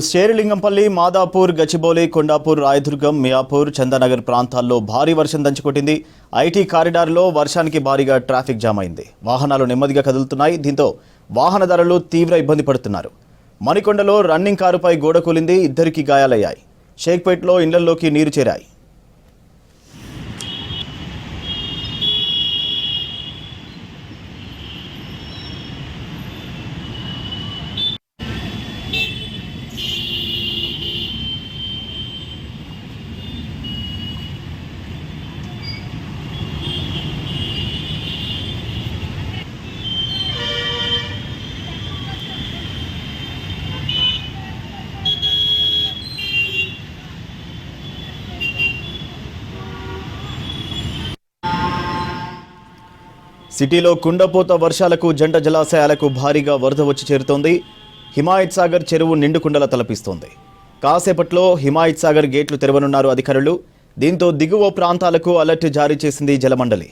శేరిలింగంపల్లి, మాదాపూర్, గచ్చిబౌలి, కొండాపూర్, రాయదుర్గం, మియాపూర్, చందానగర్ ప్రాంతాల్లో భారీ వర్షం దంచుకొట్టింది. ఐటీ కారిడార్లో వర్షానికి భారీగా ట్రాఫిక్ జామ్ అయింది. వాహనాలు నెమ్మదిగా కదులుతున్నాయి. దీంతో వాహనదారులు తీవ్ర ఇబ్బంది పడుతున్నారు. మణికొండలో రన్నింగ్ కారుపై గోడ కూలింది. ఇద్దరికి గాయాలయ్యాయి. షేక్పేట్లో ఇళ్లలోకి నీరు చేరాయి. సిటీలో కుండపోత వర్షాలకు జంట జలాశయాలకు భారీగా వరద వచ్చి చేరుతోంది. హిమాయత్ సాగర్ చెరువు నిండుకుండలా తలపిస్తోంది. కాసేపట్లో హిమాయత్ సాగర్ గేట్లు తెరవనున్నారు అధికారులు. దీంతో దిగువ ప్రాంతాలకు అలర్ట్ జారీ చేసింది జలమండలి.